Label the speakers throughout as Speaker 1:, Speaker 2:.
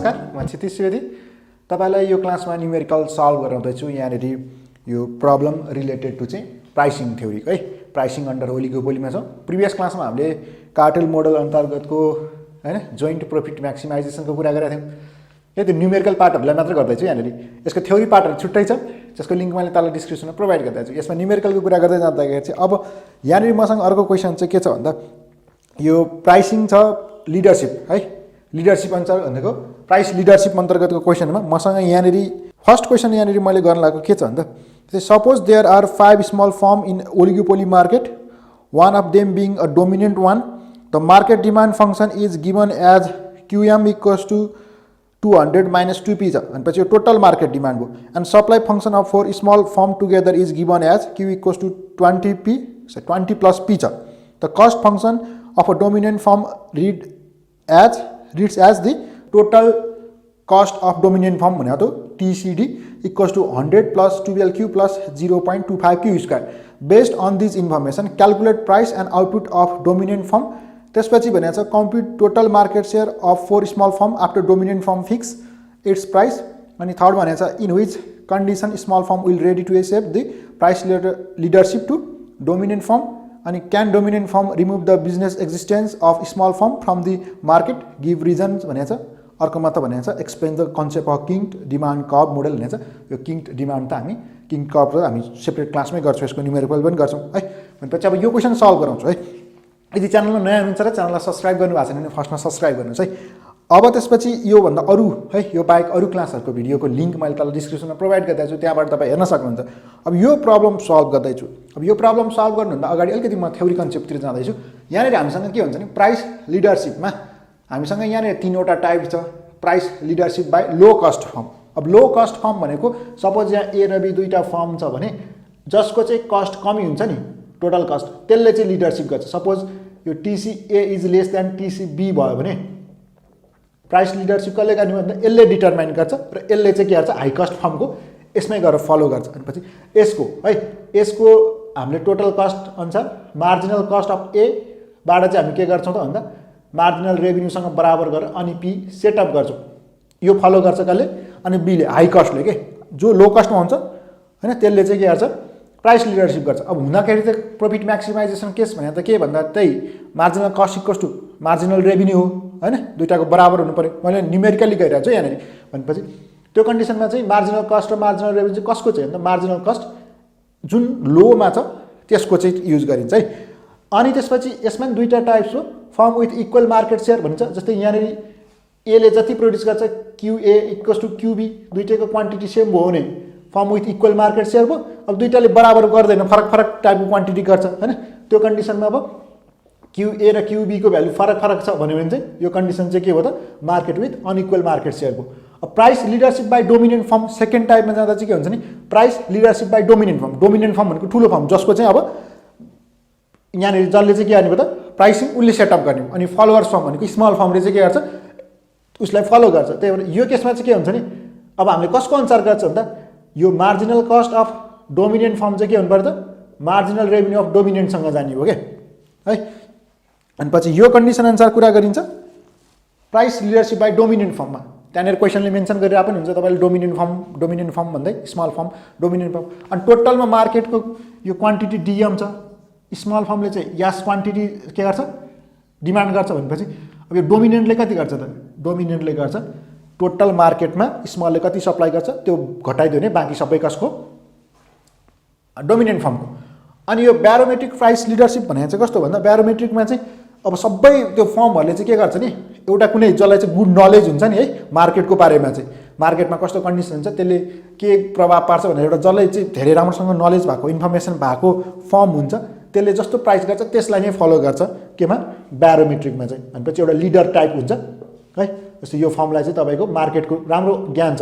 Speaker 1: नमस्कार, म क्षितिज सुवेदी। तपाईलाई यो क्लासमा न्युमेरिकल सल्भ गराउँदैछु। यहाँनेरि यो प्रब्लम रिलेटेड टु चाहिँ प्राइसिङ थ्योरी है, प्राइसिङ अन्डर ओलिगोपोलीमा छ। प्रिभियस क्लासमा हामीले कार्टेल मोडल अन्तर्गतको हैन जोइन्ट प्रॉफिट मैक्सिमाइजेसनको कुरा गरेका थियौँ। यो त्यो न्युमेरिकल पार्टहरुलाई मात्र गर्दैछु। यहाँनेरि यसको थ्योरी पार्टहरु छुट्टै छ, जसको लिंक मैले तल डिस्क्रिप्सनमा प्रोभाइड गर्दैछु। यसमा न्युमेरिकलको कुरा गर्दै जाँदाखेरि चाहिँ अब यहाँनेरि मसँग अर्को क्वेशन चाहिँ के छ भन्दा यो प्राइसिङ छ लिडरशिप है, लिडरशिप अनुसार भनेको प्राइस लिडरशिप अन्तर्गतको क्वेशनमा मसँग यहाँनेरि फर्स्ट क्वेशन यहाँनेरि मैले गर्न लागेको के छ भन्दा suppose there are 5 small firm in oligopoly market, one of them being a dominant one. The market demand function is given as QM equals to 200 minus 2P and पछि total market demand हो, and supply function of 4 small firm together is given as Q equals to 20P, so 20 plus P छ। The cost function of a dominant firm reads as the total cost of dominant firm भनेको त TCD equals to 100 plus 12Q plus 0.25Q square. Based on this information, calculate price and output of dominant firm. त्यसपछि भनेको छ compute total market share of 4 small firm after dominant firm fix its price. अनि third भनेको छ in which condition small firm will ready to accept the price leadership to dominant firm. अनि can dominant firm remove the business existence of small firm from the market, give reasons भनेको छ। अर्कोमा त भनेको छ explain the concept of kinked demand curve model भनेको छ। यो kinked demand त हामी kinked curve त हामी सेपरेट क्लासमै गर्छौँ, यसको न्युमेरिकल पनि गर्छौँ है। भनेपछि अब यो क्वेशन सल्भ गराउँछु है। यदि च्यानलमा नयाँ हुनुहुन्छ र च्यानललाई सब्स्क्राइब गर्नुभएको छैन भने फर्स्टमा सब्स्क्राइब गर्नुहोस् है। अब त्यसपछि यो भन्दा अरु है, यो बाहेक अरु क्लासहरुको भिडियोको लिंक मैले तल डिस्क्रिप्सनमा प्रोभाइड गर्दै छु, त्यहाँबाट तपाई हेर्न सक्नुहुन्छ। अब यो प्रब्लम सल्भ गर्दै छु। अब यो प्रब्लम सल्भ गर्नुभन्दा अगाडि अलिकति म थ्योरी कन्सेप्टतिर जाँदै छु। यहाँनेरि हामीसँग के हुन्छ नि प्राइस लिडरशिपमा हामीसँग यहाँनेरि तीनवटा टाइप छ। Price leadership by low cost firm. अब लो कस्ट फर्म भनेको सपोज यहाँ ए र बी दुईटा फर्म छ भने जसको चाहिँ कस्ट कमी हुन्छ नि टोटल कस्ट, त्यसले चाहिँ लिडरशिप गर्छ। सपोज यो TC A is less than TC B भयो भने प्राइस लिडरशिप कसले गर्ने भन्दा यसले डिटरमाइन गर्छ र यसले चाहिँ के गर्छ हाई कस्ट फर्मको यसमै गएर फलो गर्छ। अनि पछि यसको है, यसको हामीले टोटल कस्ट अनुसार मार्जिनल कस्ट अफ ए बाट चाहिँ हामी के गर्छौँ त भन्दा मार्जिनल रेभेन्यूसँग बराबर गरेर अनि पी सेटअप गर्छौँ। यो फलो गर्छ कसले, अनि बीले हाई कस्टले के जो लो कस्टमा हुन्छ हैन त्यसले चाहिँ के गर्छ प्राइस लिडरशिप गर्छ। अब हुँदाखेरि त प्रॉफिट मैक्सिमाइजेसन केस भने त के भन्दा त्यही marginal cost equals to marginal revenue हो हैन, दुईटाको बराबर हुनु पर्यो। मैले न्युमेरिकली गइरहेको छु यहाँनेरि। भनेपछि त्यो कन्डिसनमा चाहिँ मार्जिनल कस्ट र मार्जिनल रेभेन्यू चाहिँ कसको चाहिँ भन्दा मार्जिनल कस्ट जुन लोमा छ त्यसको चाहिँ युज गरिन्छ है। अनि त्यसपछि यसमा दुईटा टाइप्स हो, firm with equal market share भन्छ। जस्तै यहाँनेरि एले जति प्रोड्युस गर्छ क्यूए इक्वल्स टु क्यूबी, दुईटैको क्वान्टिटी सेम भयो भने firm with equal market share भयो। अब दुईटाले बराबर गर्दैन, फरक फरक टाइपको क्वान्टिटी गर्छ हैन। त्यो कन्डिसनमा अब क्यूए र क्यूबी को भ्यालु फरक फरक छ भन्यो भने चाहिँ यो कन्डिसन चाहिँ के हो त market with unequal market share भयो। अब price leadership by dominant firm second टाइपमा जाँदा चाहिँ के हुन्छ नि price leadership by dominant firm. Dominant firm भनेको ठुलो फर्म जसको चाहिँ अब यहाँनेरि जसले चाहिँ के गर्ने भयो त प्राइसिङ उसले सेटअप गर्ने। अनि फलोवर्स फर्म भनेको स्मल फर्मले चाहिँ के गर्छ उसलाई फलो गर्छ। त्यही भएर यो केसमा चाहिँ के हुन्छ नि अब हामीले कसको अनुसार गर्छ भन्दा यो marginal cost of dominant form चाहिँ के हुनु पर्यो त मार्जिनल रेभेन्यू अफ डोमिनेन्टसँग जाने हो क्या है। अनि पछि यो कन्डिसन अनुसार कुरा गरिन्छ प्राइस लिडरशिप बाइ डोमिनेन्ट फर्ममा। त्यहाँनिर क्वेसनले मेन्सन गरिरहेको पनि हुन्छ तपाईँले डोमिनेन्ट फर्म भन्दै स्मल फर्म डोमिनेन्ट फर्म। अनि टोटलमा मार्केटको यो क्वान्टिटी डिएम छ, स्मल फर्मले चाहिँ यस क्वान्टिटी के गर्छ डिमान्ड गर्छ भनेपछि अब यो डोमिनेन्टले कति गर्छ त डोमिनेन्टले गर्छ टोटल मार्केटमा स्मलले कति सप्लाई गर्छ त्यो घटाइदियो भने बाँकी सबै कसको डोमिनेन्ट फर्मको। अनि यो ब्यारोमेट्रिक प्राइस लिडरशिप भनेको चाहिँ कस्तो भन्दा ब्यारोमेट्रिकमा चाहिँ अब सबै त्यो फर्महरूले चाहिँ के गर्छ नि एउटा कुनै जसलाई चाहिँ गुड नलेज हुन्छ नि है मार्केटको बारेमा चाहिँ मार्केटमा कस्तो कन्डिसन हुन्छ त्यसले के प्रभाव पार्छ भनेर एउटा जसलाई चाहिँ धेरै राम्रोसँग नलेज भएको इन्फर्मेसन भएको फर्म हुन्छ त्यसले जस्तो प्राइस गर्छ त्यसलाई नै फलो गर्छ केमा ब्यारोमेट्रिकमा चाहिँ। भनेपछि एउटा लिडर टाइप हुन्छ है। जस्तो यो फर्मलाई चाहिँ तपाईँको मार्केटको राम्रो ज्ञान छ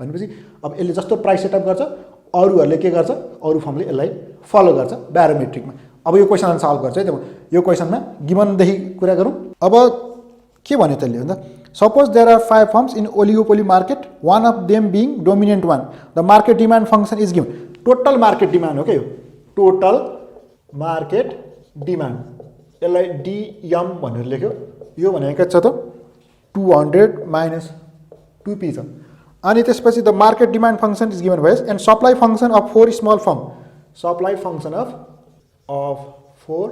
Speaker 1: भनेपछि अब यसले जस्तो प्राइस सेटअप गर्छ अरूहरूले के गर्छ अरू फर्मले यसलाई फलो गर्छ ब्यारोमेट्रिकमा। अब यो क्वेसन सल्भ गर्छ है। यो क्वेसनमा गिभनदेखि कुरा गरौँ। अब के भन्यो त्यसले भन्दा suppose there are 5 firms in oligopoly market, one of them being dominant one, the market demand function is given. Total market demand हो क्या यो टोटल मार्केट डिमान्ड, यसलाई डिएम भनेर लेख्यो। यो भनेको छ त 200 माइनस 2p छ अनि त्यसपछि the market demand function is given भएस and supply function of 4 small form supply function of 4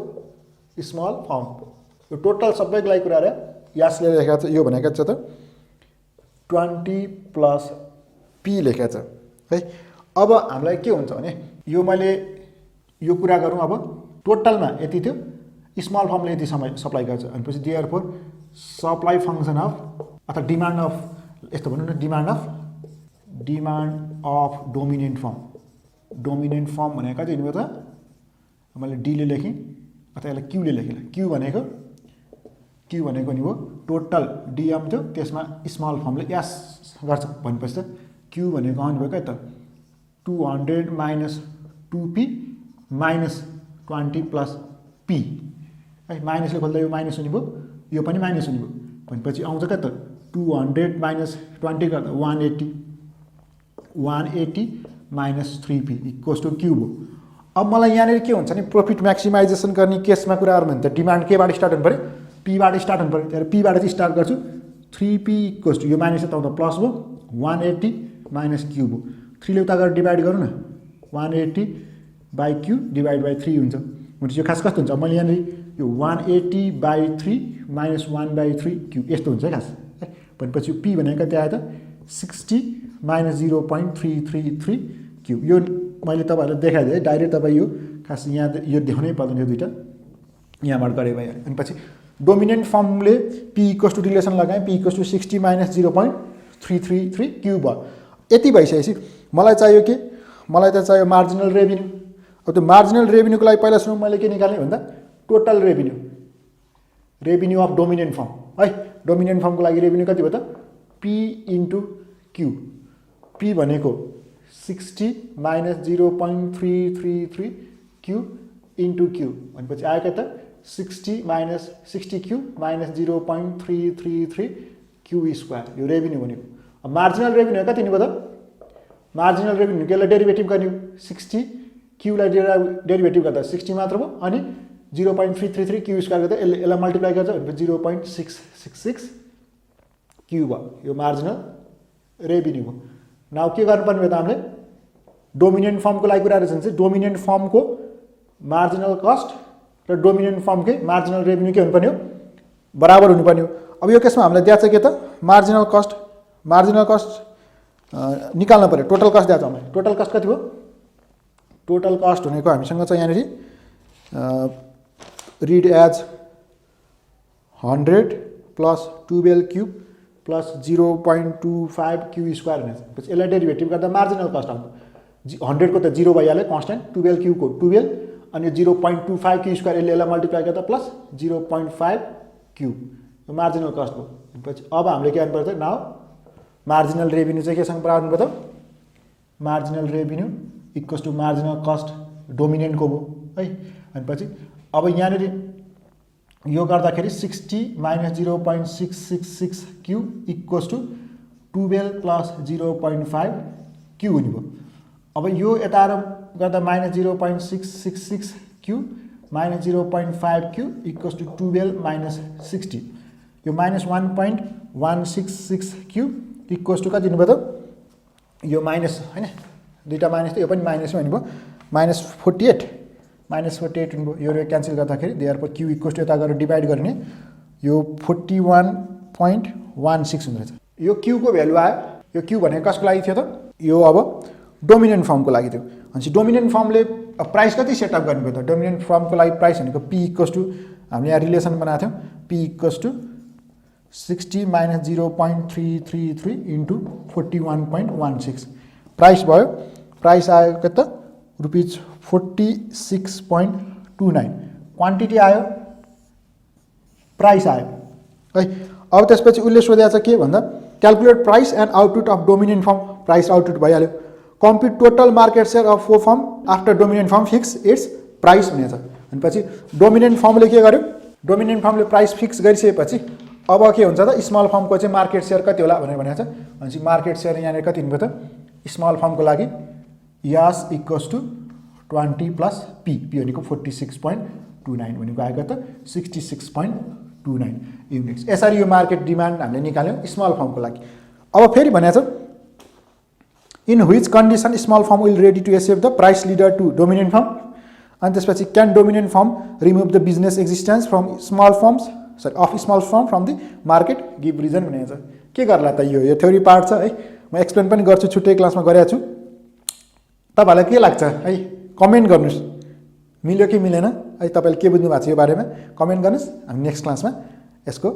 Speaker 1: small form यो टोटल सबैको लागि कुरा रे यसले लेखेको छ यो भनेको छ त 20 प्लस p लेखेको छ है अब हामीलाई के हुन्छ भने यो मैले यो कुरा गरौँ अब टोटलमा यति थियो स्मल फर्मले यति सप्लाई गर्छ अनि पछि देयरफोर सप्लाई फंक्शन अफ अथवा डिमान्ड अफ यस्तो भन्नु न डिमान्ड अफ डोमिनेन्ट फर्म भनेको चाहिँ यिनीहरु त मैले डी ले लेखेँ अथवा यसलाई क्यू ले लेखेँ क्यू भनेको नि हो टोटल डीएम थियो त्यसमा स्मल फर्मले एस गर्छ भनेपछि त क्यू भनेको आउनु भयो के त 200 minus 2p minus 20 plus p है माइनसले खोल्दा यो माइनस हुने भयो यो पनि माइनस हुने भयो भनेपछि आउँछ के त 200 माइनस 20 गर्दा 180 minus 3p equals to Q भयो अब मलाई यहाँनिर के हुन्छ नि प्रॉफिट मैक्सिमाइजेसन गर्ने केसमा कुरा गरौँ भने त डिमान्ड केबाट स्टार्ट हुनु पर्यो p बाट स्टार्ट हुनु पर्यो त्यही p बाट चाहिँ स्टार्ट गर्छु 3p इक्वल्स टु यो माइनस त आउँदा प्लस भयो 180 माइनस क्यू भयो 3 ले उता गरेर डिभाइड गरौँ न 180 बाई क्यू डिभाइड बाई 3 हुन्छ भनेपछि यो खास कस्तो हुन्छ मैले यहाँनिर यो 180 बाई 3 माइनस 1 बाई 3 क्यू यस्तो हुन्छ है खास है भनेपछि p भनेको त्यहाँ आयो त 60 माइनस 0.333 क्यू यो मैले तपाईहरुलाई देखाइदिएँ है डाइरेक्ट तपाई यो खास यहाँ यो देखाउनै पर्दैन यो दुईटा यहाँबाट गरे भइहाल्यो अनि पछि डोमिनेन्ट फर्मले p इक्वल्स टु रिलेसन लगाएँ p equals to 60 minus 0.333 Q भयो यति भइसकेपछि मलाई चाहियो के मलाई त चाहियो मार्जिनल रेभिन्यू अब त्यो मार्जिनल रेभिन्यूको लागि पहिला सुरु मैले के निकाल्ने भन्दा total revenue of dominant form है डोमिनेन्ट फर्मको लागि रेभिन्यू कति भयो त p इन्टु क्यू p भनेको 60 माइनस 0.333 क्यू इन्टु क्यू भनेपछि आयो के त 60 minus 60 Q minus 0.333 Q square यो रेभिन्यू भनेको अब मार्जिनल रेभिन्यू कति नि भयो त मार्जिनल रेभिन्यू केलाई डेरिभेटिभ गर्ने 60 क्यू लाई डेरिभेटिभ गर्दा 60 मात्र भयो अनि 0.333 क्यू स्क्वायर गर्दा यसलाई मल्टिप्लाई गर्छ भनेपछि 0.666 क्यू भयो यो मार्जिनल रेभिन्यू भयो नाउ के गर्नुपर्ने भयो त हामीले डोमिनेन्ट फर्मको लागि कुरा रहेछ भने चाहिँ डोमिनेन्ट फर्मको मार्जिनल कस्ट र डोमिनेन्ट फर्मकै मार्जिनल रेभिन्यू के हुनुपर्ने हो बराबर हुनुपर्ने हो अब यो केसमा हामीलाई दिएको छ के त मार्जिनल कस्ट निकाल्न पर्यो टोटल कस्ट दिएको छ हामीलाई टोटल कस्ट कति भयो टोटल कस्ट भनेको हामीसँग चाहिँ यहाँनिर read as 100 plus 12 cube plus 0.25 Q square हुनेछ पछि यसलाई डेरिभेटिभ गर्दा मार्जिनल कस्ट आउँछ 100 को त 0 भइहाल्यो कन्स्टेन्ट 12 क्यू को 12 अनि 0.25 क्यू स्क्वायर यसलाई मल्टिप्लाई गर्दा प्लस 0.5 क्यू यो मार्जिनल कस्ट भयो पछि अब हामीले के गर्नुपर्छ नाउ मार्जिनल रेभिन्यू चाहिँ केसँग बराबर हुनु पर्यो त marginal revenue equals to marginal cost डोमिनेन्टको भयो है अनि पछि अब यहाँनिर यो गर्दाखेरि 60 minus 0.666 Q equals to 12 plus 0.5 Q हुने भयो अब यो यता गर्दा minus 0.666 Q minus 0.5 Q equals to 12 minus 60 यो माइनस 1.166 क्यू इक्वल्स टु कति दिनुभयो त यो माइनस हैन दुईटा माइनस त यो पनि माइनसमै हुने भयो माइनस 48 हुनुभयो यो क्यान्सल गर्दाखेरि देयरफोर क्यू इक्वल्स टु यता गरेर डिभाइड गर्ने यो 41.16 हुँदो रहेछ यो क्यू को भ्यालु आयो यो क्यू भनेको कसको लागि थियो त यो अब डोमिनेन्ट फर्मको लागि थियो अनि डोमिनेन्ट फर्मले प्राइस कति सेटअप गर्नुभयो त डोमिनेन्ट फर्मको लागि प्राइस भनेको p इक्वल्स टु हामीले यहाँ रिलेसन बनाएको थियौँ p equals to 60 minus 0.333 into 41.16 price भयो प्राइस आयो के त रुपीज 46.29 क्वान्टिटी आयो प्राइस आयो है अब त्यसपछि उसले सोधेको छ के भन्दा calculate price and output of dominant firm price output भइहाल्यो compute total market share of 4 firm after dominant firm fix its price हुनेछ अनि पछि डोमिनेन्ट फर्मले के गर्यो डोमिनेन्ट फर्मले प्राइस फिक्स गरिसकेपछि अब के हुन्छ त स्मल फर्मको चाहिँ मार्केट सेयर कति होला भनेर भनेको छ अनि मार्केट सेयर यहाँनिर कति हुनुभयो त स्मल फर्मको लागि यस इक्वल्स टु 20 प्लस p भनेको 46.29 भनेको आएको त 66.29 युनिट्स यसरी यो मार्केट डिमान्ड हामीले निकाल्यौँ स्मल फर्मको लागि अब फेरि भनेको छ in which condition small firm will ready to accept the price leader to dominant firm अनि त्यसपछि can dominant firm remove the business existence from small firms of small firm from the market give reason भनेको छ के गर्ला त यो theory part छ है म एक्सप्लेन पनि गर्छु छुट्टै क्लासमा गरेको छु तपाईहरुलाई के लाग्छ है कमेन्ट गर्नुस् मिल्यो कि मिलेन है तपाईले के बुझ्नु भएको छ यो बारेमा कमेन्ट गर्नुस् हामी नेक्स्ट क्लासमा यसको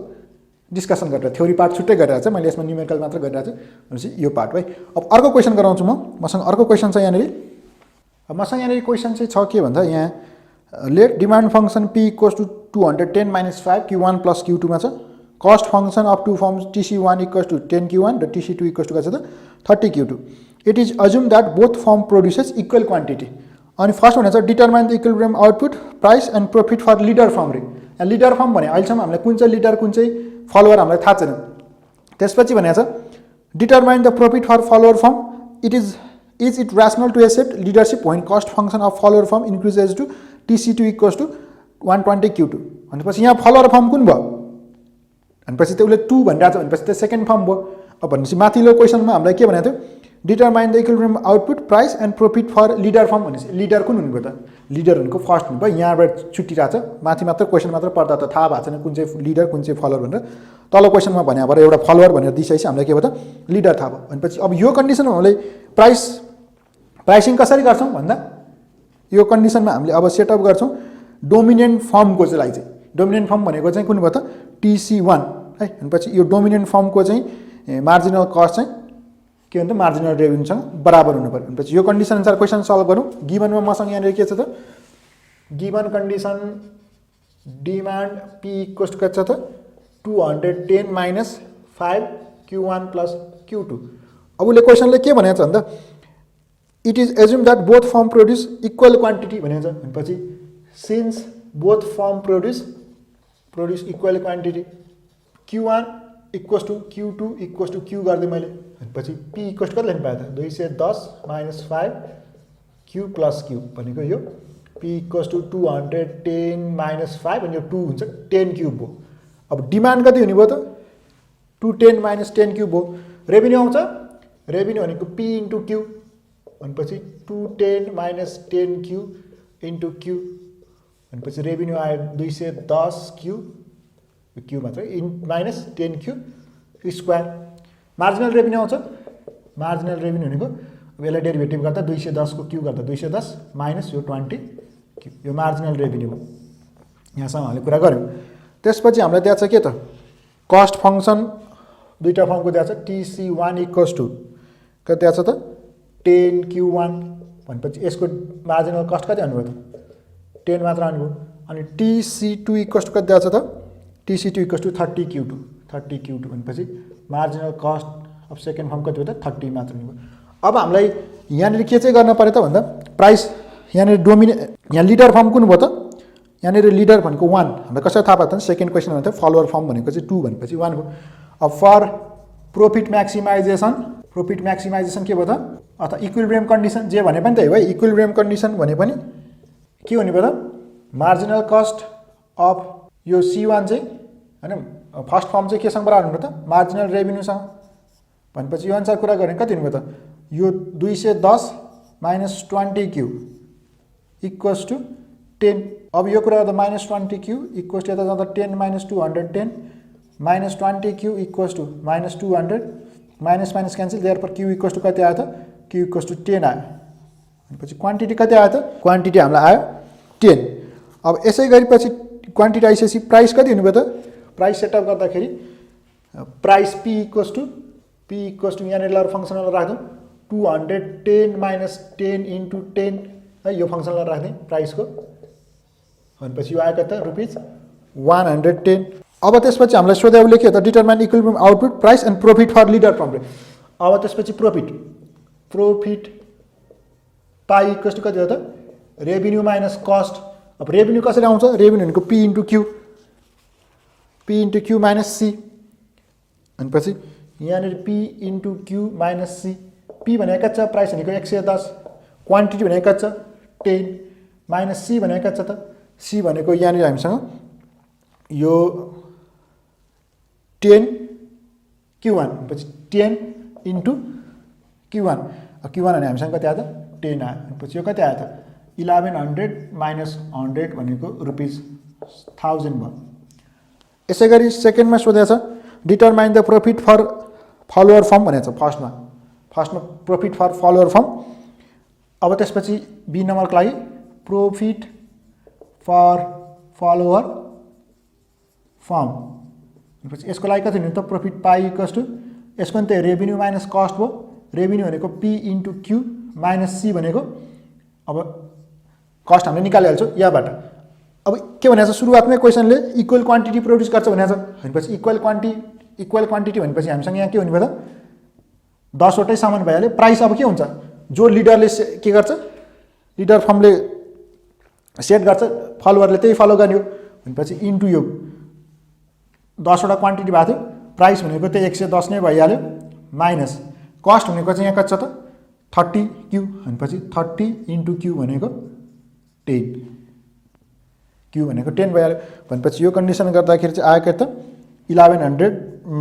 Speaker 1: डिस्कसन गरेर थ्योरी पार्ट छुट्टै गरिरहेको छ मैले यसमा न्युमेरिकल मात्र गरिरहेको छु भनेपछि यो पार्ट है अब अर्को क्वेशन गराउँछु मसँग अर्को क्वेशन छ यहाँनेरि मसँग यहाँनेरि क्वेशन चाहिँ छ के भन्दा यहाँ let demand function p equals to 210 - 5 q1 + q2 मा छ cost function of two forms tc1 equals to 10 q1 and tc2 equals to 30 q2 it is assumed that both form produces equal quantity and first one is determine the equilibrium output price and profit for leader form रे leader form भने अहिलेसम्म हामीले कुन चाहिँ leader कुन चाहिँ follower हामीलाई थाहा छैन त्यसपछि भनेको छ determine the profit for follower form is it rational to accept leadership when cost function of follower form increases to tc2 equals to 120 q2 भनेपछि यहाँ follower form कुन भयो भनेपछि त्यो उसले 2 भनिरहेको छ भनेपछि त्यो सेकेन्ड फर्म भयो अब भनेपछि माथिल्लो क्वेशनमा हामीलाई के भनेको थियो determine the equilibrium output price and profit for leader firm भनेपछि लिडर कुन हुनुभयो त लिडर भनेको फर्स्ट हुनुभयो यहाँबाट छुट्टिरहेको छ माथि मात्र क्वेशन मात्र पढ्दा त थाहा भएको छैन कुन चाहिँ लिडर कुन चाहिँ फलोवर भनेर तल क्वेशनमा भने भएर एउटा फलोवर भनेर दिइसकेपछि हामीलाई के भयो त लिडर थाहा भयो भनेपछि अब यो कन्डिसनमा हामीले प्राइसिङ कसरी गर्छौँ भन्दा यो कन्डिसनमा हामीले अब सेटअप गर्छौँ डोमिनेन्ट फर्मको चाहिँ डोमिनेन्ट फर्म भनेको चाहिँ कुन भयो त TC1 है भनेपछि यो डोमिनेन्ट फर्मको चाहिँ मार्जिनल कस्ट चाहिँ के भन्छ मार्जिनल रेभेन्यूसँग बराबर हुनु पर्यो भनेपछि यो कन्डिसन अनुसार क्वेशन सल्भ गरौँ गिभनमा मसँग यहाँ के छ त given condition demand P equals to के छ त 210 - 5 q1 + q2 अब उसले क्वेशनले के भनेको छ भन्दा it is assume that both firm produce equal quantity भनेको छ भनेपछि since both firm produce equal quantity q1 equals to q2 equals to q गर्दै मैले भनेपछि p इक्वल्स टु कति लेख्नु पाएँ त 210 - 5 q + q भनेको यो p इक्वल्स टु 210 - 5 अनि यो 2 हुन्छ 10 क्युब भयो अब डिमान्ड कति हुने भयो त 210 - 10 क्युब भयो रेभेन्यू आउँछ रेभेन्यू भनेको p * q भनेपछि 210 - 10 q * q भनेपछि रेभेन्यू आयो 210 क्यू क्यू मात्र minus 10 Q square marginal revenue आउँछ मार्जिनल रेभेन्यू भनेको अब यसलाई डेरिभेटिभ गर्दा 210 को क्यू गर्दा 210 माइनस यो 20 क्यू यो मार्जिनल रेभेन्यू हो यहाँसम्म हामीले कुरा गऱ्यौँ त्यसपछि हामीलाई दिएको छ के त कस्ट फंक्सन दुईटा फर्मको दिएको छ TC1 इक्वल्स टु कति दिएको छ त 10 q1 भनेपछि यसको मार्जिनल कस्ट कति आउनुभयो त 10 मात्र आउनुभयो अनि TC2 इक्वल्स टु कति दिएको छ त TC2 इक्वल्स टु 30 q2 भनेपछि marginal cost of second form कति भयो त 30 मात्र हुने भयो अब हामीलाई यहाँनिर के चाहिँ गर्न पर्यो त भन्दा प्राइस यहाँनिर यहाँ लिडर फर्म कुन भयो त यहाँनिर लिडर भनेको 1 हामीलाई कसरी थाहा पायो त सेकेन्ड क्वेसन भनेको फलोवर फर्म भनेको चाहिँ 2 भनेपछि 1 भयो अब फर प्रॉफिट म्याक्सिमाइजेसन के भयो त अथवा इक्विलिब्रियम कन्डिसन जे भने पनि त हो है इक्विलिब्रियम कन्डिसन भने पनि के हुने भयो त मार्जिनल कस्ट अफ यो C1 चाहिँ हैन फर्स्ट फर्म चाहिँ केसँग बराबर हुनु त मार्जिनल रेभेन्यूसँग भनेपछि यो अनुसार कुरा गर्ने कति हुने भयो त यो 210 - 20 क्यू इक्वल्स टु 10 अब यो कुरा गर्दा -20 क्यू इक्वल्स टु यता जाँदा 10 - 210 -20 Q equals to -200 minus minus cancel therefore Q equals to कति आयो त क्यू इक्वल्स टु 10 आयो भनेपछि क्वान्टिटी कति आयो त क्वान्टिटी हामीलाई आयो 10 अब यसै गरी पछि क्वान्टिटी आइसकेपछि प्राइस कति हुनुभयो त प्राइस सेटअप गर्दाखेरि प्राइस p इक्वल्स टु यहाँनिर लर फंक्सनल राख्दौँ 210 - 10 * 10 है यो फंक्सनल राख्दै प्राइसको भनेपछि यो आएको त रुपीज 110 अब त्यसपछि हामीलाई सोधेले के त determine equilibrium output price and profit for leader firm अब त्यसपछि प्रॉफिट पाइ इक्वल्स टु कति हो त रेभेन्यू माइनस कस्ट अब रेभेन्यू कसरी आउँछ रेभेन्यू भनेको p * q माइनस c भनेपछि यहाँनिर p * q minus c p भनेको छ प्राइस भनेको 110 क्वान्टिटी भनेको छ 10 माइनस c भनेको छ त c भनेको यहाँनिर हामीसँग यो 10 Q1 भनेपछि 10 इन्टु Q1 Q1 भने हामीसँग कति आयो त 10 आयो भनेपछि यो कति आयो त 1100 माइनस 100 भनेको ₹1000 भयो। यसै गरी सेकेन्डमा सोधेको छ determine the profit for follower firm भनेको छ फर्स्टमा प्रॉफिट फर फलोअर फर्म। अब त्यसपछि बी नम्बरको लागि प्रॉफिट फर फलोअर फर्म भनेपछि यसको लागि कति हुने त प्रॉफिट पाई इक्वल्स टु यसको नि त रेभिन्यू माइनस कस्ट भयो। रेभिन्यू भनेको P into Q minus C भनेको अब कस्ट हामीले निकालिहाल्छौँ यहाँबाट। अब के भनेको छ सुरुवातमै क्वेसनले इक्वल क्वान्टिटी प्रोड्युस गर्छ भनेको छ भनेपछि इक्वल क्वान्टिटी भनेपछि हामीसँग यहाँ के हुने भयो त 10 वटै सामान भइहाल्यो। प्राइस अब के हुन्छ जो लिडरले के गर्छ लिडर फर्मले सेट गर्छ फलोअरले त्यही फलो गर्ने हो भनेपछि इन्टु यो 10 वटा क्वान्टिटी भएको थियो प्राइस भनेको त्यही 110 नै भइहाल्यो माइनस कस्ट भनेको चाहिँ यहाँ कति छ त 30 क्यू भनेपछि 30 इन्टु क्यू भनेको 10 क्यू भनेको 10 भइहाल्यो भनेपछि यो कन्डिसन गर्दाखेरि चाहिँ आयो के त 1100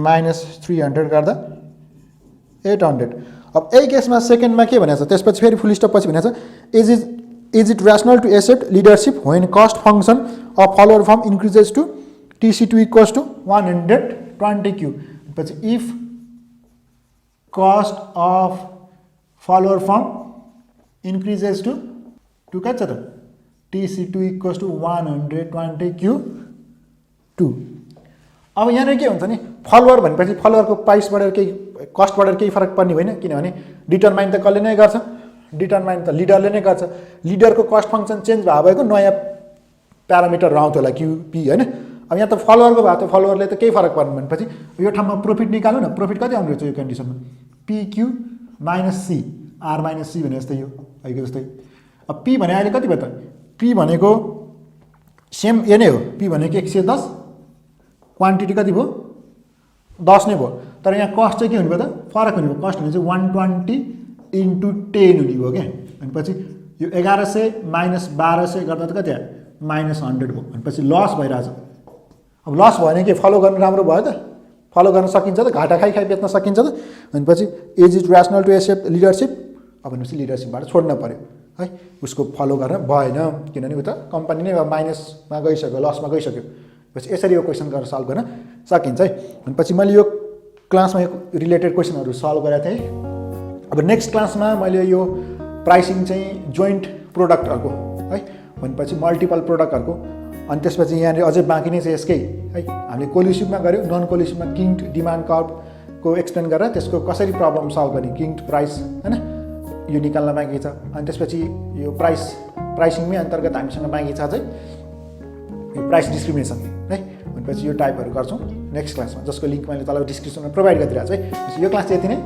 Speaker 1: माइनस 300 गर्दा 800। अब यही केसमा सेकेन्डमा के भनेको छ त्यसपछि फेरि फुल स्टप पछि भनेको छ is it rational to accept leadership when cost function of follower firm increases to TC2 equals to 120 Q पछि if cost of follower firm increases to कति छ त TC2 इक्वल्स टु 120 क्यू 2। अब यहाँनिर के हुन्छ नि फलोअर भनेपछि फलोअरको प्राइस बढेर केही कस्ट बढेर केही फरक पर्ने होइन किनभने डिटरमाइन त कसले नै गर्छ डिटरमाइन त लिडरले नै गर्छ। लिडरको कस्ट फङ्सन चेन्ज भएको नयाँ प्यारामिटरहरू आउँथ्यो होला क्युपी होइन। अब यहाँ त फलोअरको भएको थियो फलोअरले त केही फरक पर्ने भनेपछि यो ठाउँमा प्रॉफिट निकाल्नु न प्रॉफिट कति आउँदो रहेछ यो कन्डिसनमा PQ minus C R minus C भने जस्तै यो अहिलेको जस्तै। अब पी भने अहिले कति भयो त पी भनेको सेम यो नै हो पी भनेको 110 क्वान्टिटी कति भयो 10 नै भयो तर यहाँ कस्ट चाहिँ के हुने भयो त फरक हुने भयो कस्ट भने चाहिँ 120 इन्टु 10 हुने भयो क्या भनेपछि यो 1100 माइनस 1200 गर्दा त कति आयो माइनस 100 भयो भनेपछि लस भइरहेछ। अब लस भयो भने के फलो गर्नु राम्रो भयो त फलो गर्न सकिन्छ त घाटा खाइ बेच्न सकिन्छ त भनेपछि is it rational to accept leadership अब भनेपछि लिडरसिपबाट छोड्न पर्यो है उसको फलो गर्न भएन किनभने उता कम्पनी नै माइनसमा गइसक्यो लसमा गइसक्यो। पछि यसरी यो क्वेसन गरेर सल्भ गर्न सकिन्छ है भनेपछि मैले यो क्लासमा यो रिलेटेड क्वेसनहरू सल्भ गरेको थिएँ। अब नेक्स्ट क्लासमा मैले यो प्राइसिङ चाहिँ जोइन्ट प्रोडक्टहरूको है भनेपछि मल्टिपल प्रोडक्टहरूको अनि त्यसपछि यहाँनिर अझै बाँकी नै छ यसकै है हामीले कोलिसिभमा गऱ्यो नन कोलिसिभमा किङ्ड डिमान्ड कर्भको एक्सप्लेन गरेर त्यसको कसरी प्रब्लम सल्भ गर्ने किङ्ड प्राइस होइन यो निकाल्न बाँकी छ। अनि त्यसपछि यो प्राइसिङमै अन्तर्गत हामीसँग बाँकी छ चाहिँ यो प्राइस डिस्क्रिमिनेसन है भनेपछि यो टाइपहरू गर्छौँ नेक्स्ट क्लासमा जसको लिङ्क मैले तल डिस्क्रिप्सनमा प्रोभाइड गरिदिरहेको छु है। यो क्लास चाहिँ यति नै।